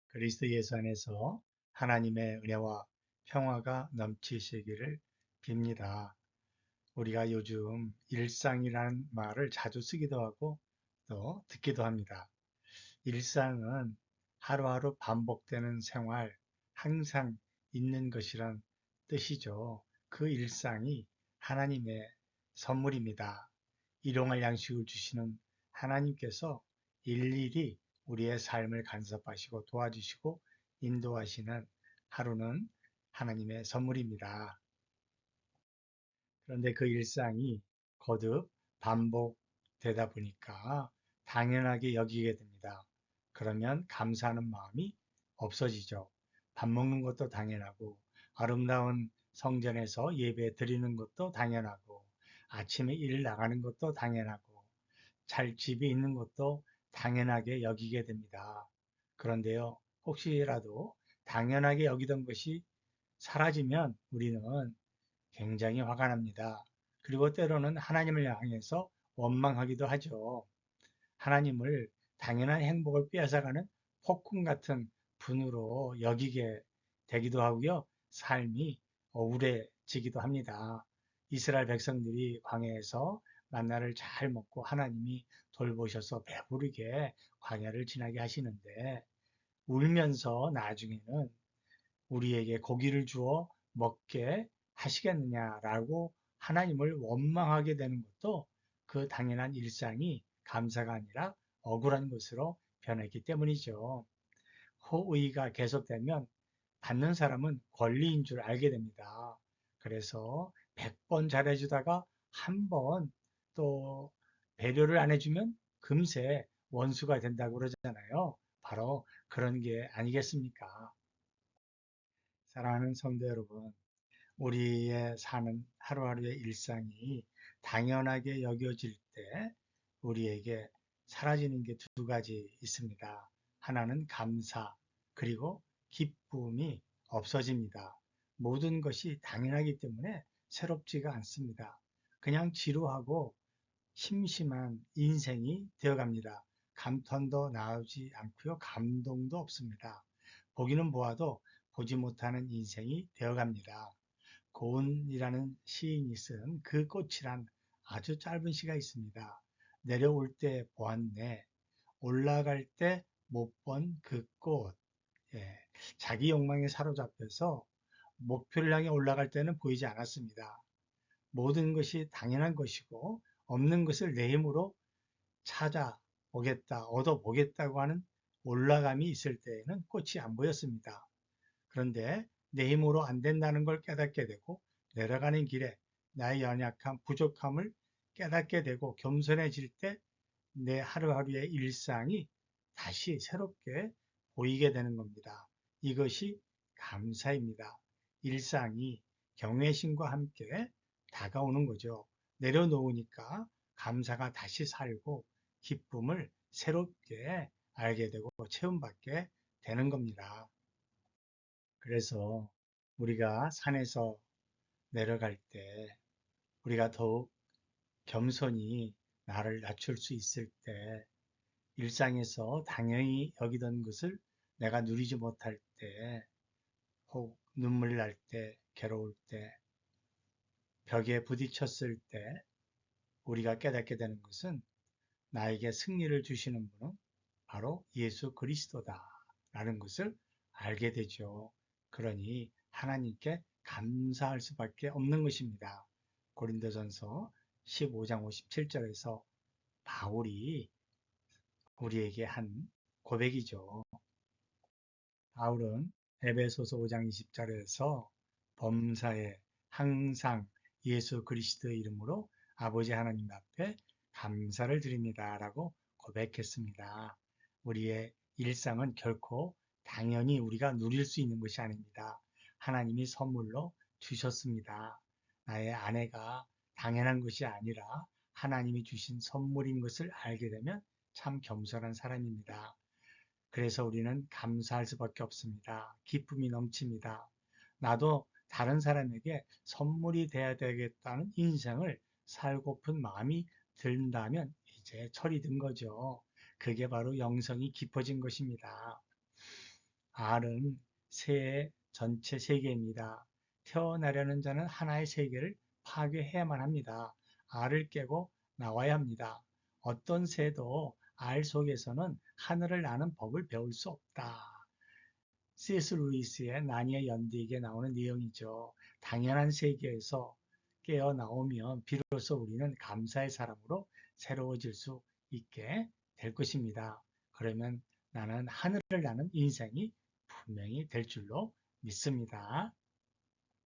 그리스도 예수 안에서 하나님의 은혜와 평화가 넘치시기를 빕니다. 우리가 요즘 일상이라는 말을 자주 쓰기도 하고 또 듣기도 합니다. 일상은 하루하루 반복되는 생활, 항상 있는 것이란 뜻이죠. 그 일상이 하나님의 선물입니다. 일용할 양식을 주시는 하나님께서 일일이 우리의 삶을 간섭하시고 도와주시고 인도하시는 하루는 하나님의 선물입니다. 그런데 그 일상이 거듭 반복되다 보니까 당연하게 여기게 됩니다. 그러면 감사하는 마음이 없어지죠. 밥 먹는 것도 당연하고, 아름다운 성전에서 예배 드리는 것도 당연하고, 아침에 일 나가는 것도 당연하고, 잘 집에 있는 것도 당연하게 여기게 됩니다. 그런데요, 혹시라도 당연하게 여기던 것이 사라지면 우리는 굉장히 화가 납니다. 그리고 때로는 하나님을 향해서 원망하기도 하죠. 하나님을 당연한 행복을 빼앗아가는 폭군 같은 분으로 여기게 되기도 하고요. 삶이 억울해지기도 합니다. 이스라엘 백성들이 광야에서 만나를 잘 먹고 하나님이 돌보셔서 배부르게 광야를 지나게 하시는데 울면서 나중에는 우리에게 고기를 주어 먹게 하시겠느냐라고 하나님을 원망하게 되는 것도 그 당연한 일상이 감사가 아니라 억울한 것으로 변했기 때문이죠. 호의가 계속되면 받는 사람은 권리인 줄 알게 됩니다. 그래서 100번 잘해주다가 한 번 또 배려를 안 해주면 금세 원수가 된다고 그러잖아요. 바로 그런 게 아니겠습니까? 사랑하는 성도 여러분, 우리의 사는 하루하루의 일상이 당연하게 여겨질 때 우리에게 사라지는 게 두 가지 있습니다. 하나는 감사, 그리고 기쁨이 없어집니다. 모든 것이 당연하기 때문에 새롭지가 않습니다. 그냥 지루하고 심심한 인생이 되어갑니다. 감탄도 나오지 않고요. 감동도 없습니다. 보기는 보아도 보지 못하는 인생이 되어갑니다. 고운이라는 시인이 쓴 그 꽃이란 아주 짧은 시가 있습니다. 내려올 때 보았네. 올라갈 때 못 본 그 꽃. 예, 자기 욕망에 사로잡혀서 목표를 향해 올라갈 때는 보이지 않았습니다. 모든 것이 당연한 것이고 없는 것을 내 힘으로 찾아보겠다, 얻어보겠다고 하는 올라감이 있을 때에는 꽃이 안 보였습니다. 그런데 내 힘으로 안 된다는 걸 깨닫게 되고 내려가는 길에 나의 연약함, 부족함을 깨닫게 되고 겸손해질 때 내 하루하루의 일상이 다시 새롭게 보이게 되는 겁니다. 이것이 감사입니다. 일상이 경외심과 함께 다가오는 거죠. 내려놓으니까 감사가 다시 살고 기쁨을 새롭게 알게 되고 체험받게 되는 겁니다. 그래서 우리가 산에서 내려갈 때 우리가 더욱 겸손히 나를 낮출 수 있을 때 일상에서 당연히 여기던 것을 내가 누리지 못할 때, 혹 눈물 날 때, 괴로울 때, 벽에 부딪혔을 때 우리가 깨닫게 되는 것은 나에게 승리를 주시는 분은 바로 예수 그리스도다 라는 것을 알게 되죠. 그러니 하나님께 감사할 수밖에 없는 것입니다. 고린도전서 15장 57절에서 바울이 우리에게 한 고백이죠. 바울은 에베소서 5장 20절에서 범사에 항상 예수 그리스도의 이름으로 아버지 하나님 앞에 감사를 드립니다. 라고 고백했습니다. 우리의 일상은 결코 당연히 우리가 누릴 수 있는 것이 아닙니다. 하나님이 선물로 주셨습니다. 나의 아내가 당연한 것이 아니라 하나님이 주신 선물인 것을 알게 되면 참 겸손한 사람입니다. 그래서 우리는 감사할 수밖에 없습니다. 기쁨이 넘칩니다. 나도 다른 사람에게 선물이 돼야 되겠다는 인생을 살고픈 마음이 든다면 이제 철이 든 거죠. 그게 바로 영성이 깊어진 것입니다. R은 새의 전체 세계입니다. 태어나려는 자는 하나의 세계를 파괴해야만 합니다. R을 깨고 나와야 합니다. 어떤 새도 알 속에서는 하늘을 나는 법을 배울 수 없다. C.S. 루이스의 나니의 연대기에 나오는 내용이죠. 당연한 세계에서 깨어 나오면 비로소 우리는 감사의 사람으로 새로워질 수 있게 될 것입니다. 그러면 나는 하늘을 나는 인생이 분명히 될 줄로 믿습니다.